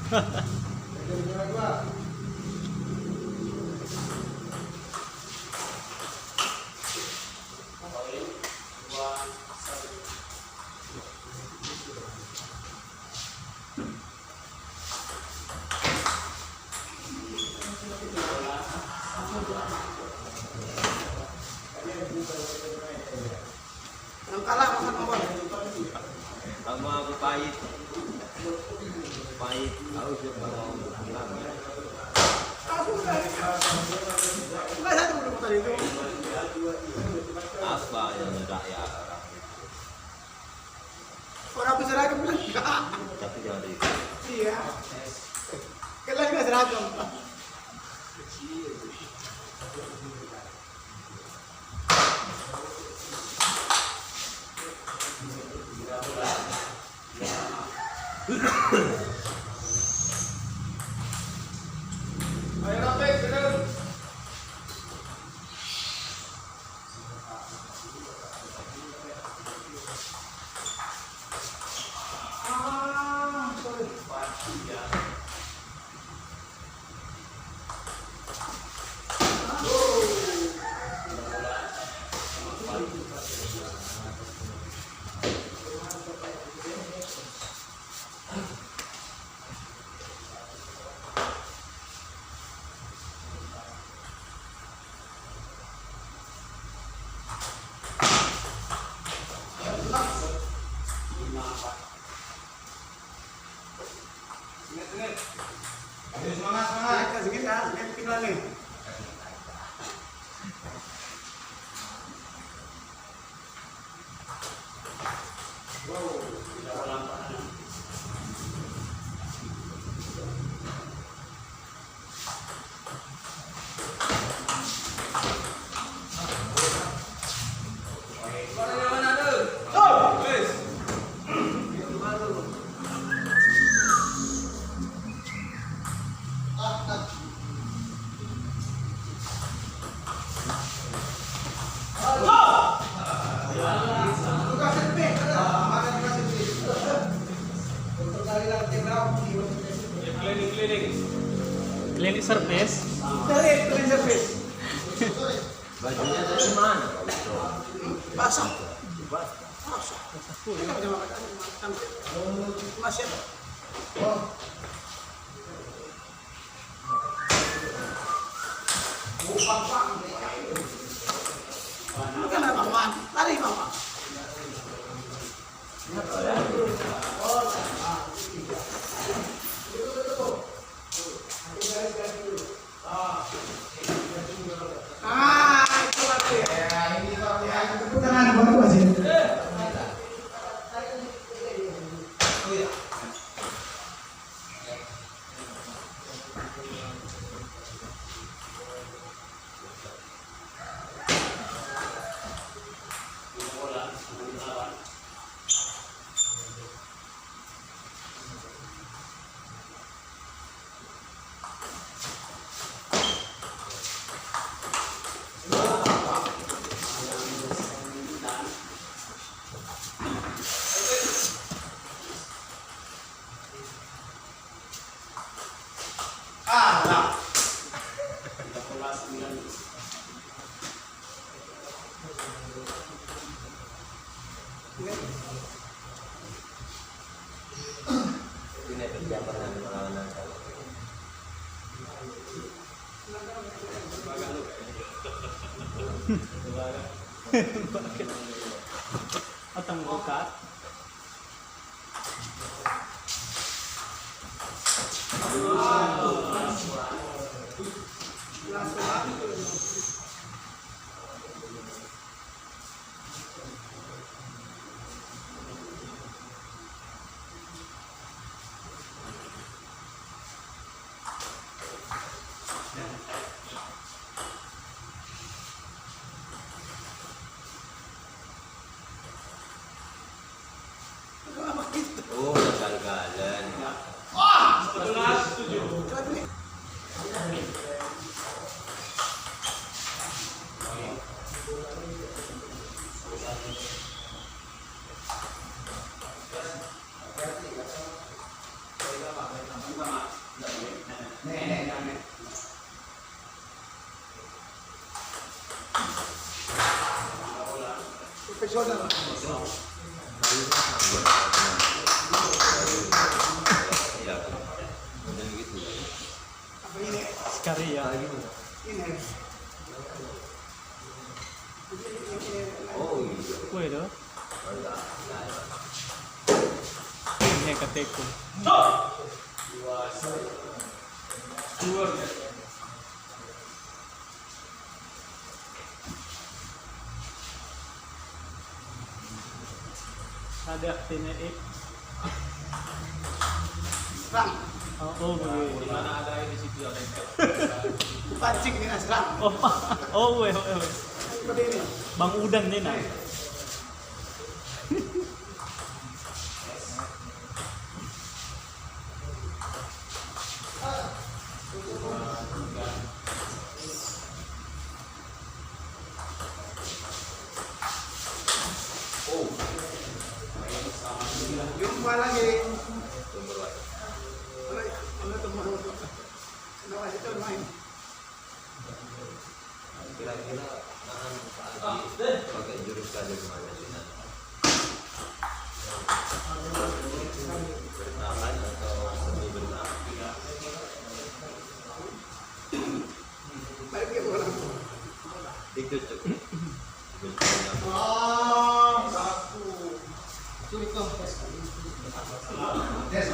Yang kalah makan nomor. Sama aku pahit. Pahit. Tahu sih kalau bilang ya. Enggak satu udah putar itu. Apa yang tidak ya orang. Orang bisa seragam bilang enggak. Tapi jangan di. Iya. Kalian enggak seragam. Ayo Rafiq, bener. Sorry. Semangat, semangat. Sedikit ya, sedikit lagi. Klinik service. Dari clean service. Bajunya dari mana? Basah. Basah. Masih ada. Bukan apa man, lari mama. Itu lagi ya. Ini kalau ya keputangan baru aja. Ini persiapan melawan Otang buka. Oh, gagal-galan. Wah, 11 7. saudara. Iya. Kemudian gitu. Apa ini? Sekali ya. Ini. Oh iya. Kue itu. Enggak. Ini keteku. Ada TNI. Serang. Oh, begini. Di mana ada di situ ada. Pancing ini serang. Weh. Seperti ini. Bang Udan nih nah. Jumpa lagi. Sumber Ano to mo? Ano kasi ito main? kira-kira pakai jurus kaji kemana sih nanti? Bertahan atau semi bertahan? Balik ko lang. Ikut cukup. Satu. Sulit to. Des.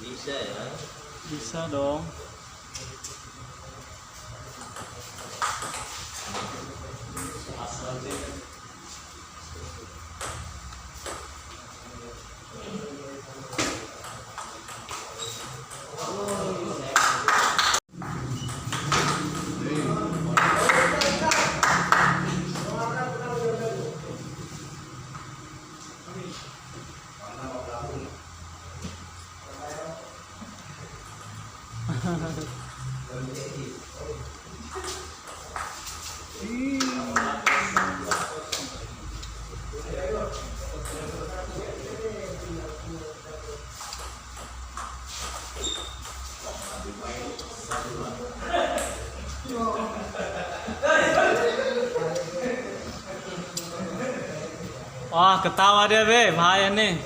Bisa ya? Bisa dong. Wah, ketawa dia, Be. Bahaya nih.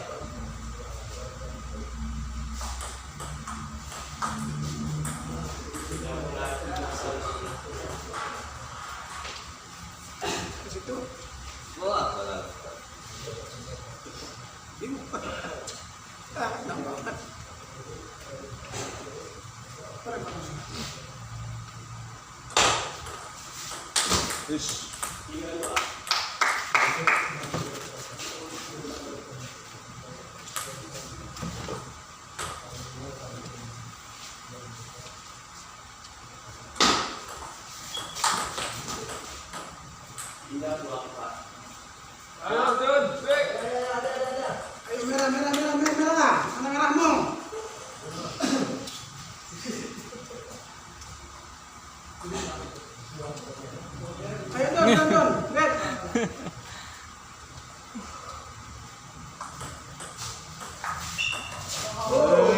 Ke situ. Wah, malah. Ini. Nambah. Ayo, merah. Mana ngarahmu? Ayo Don. Lihat. Oh,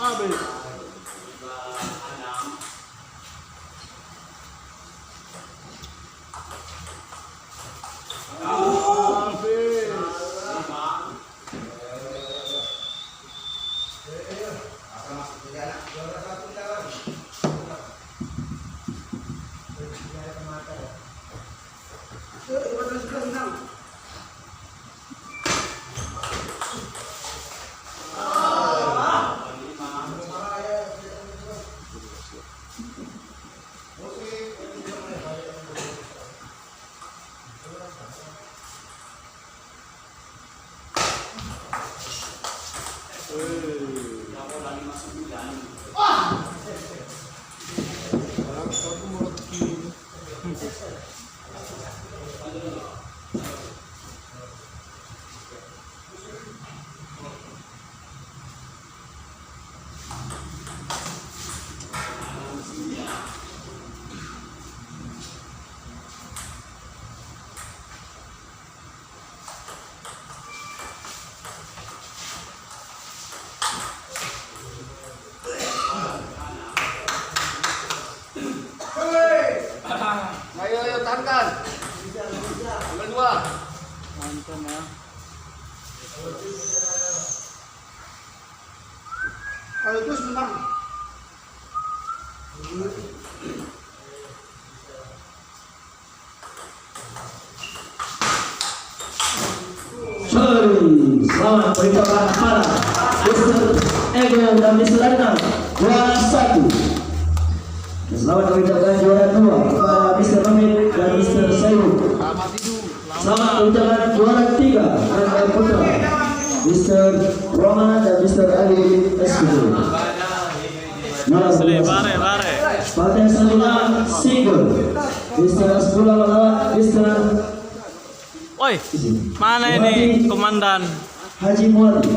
Abe. Ayo tahankan. Nomor 2. Mantap ya. Kalau terus menang. Selamat perintahkan para Mr. Ego dan Mr. Adnan juara 1. Selamat perintahkan juara 2 kepada Mr. Hamid dan Mr. Sayu. Selamat perintahkan juara 3 Rangga Putra, Mr. Roma dan Mr. Ali Eskudu. Bare. Partai selanjutnya single Mr. Asbullah melawan Mr. Woi, mana ini komandan? Haji Muadi.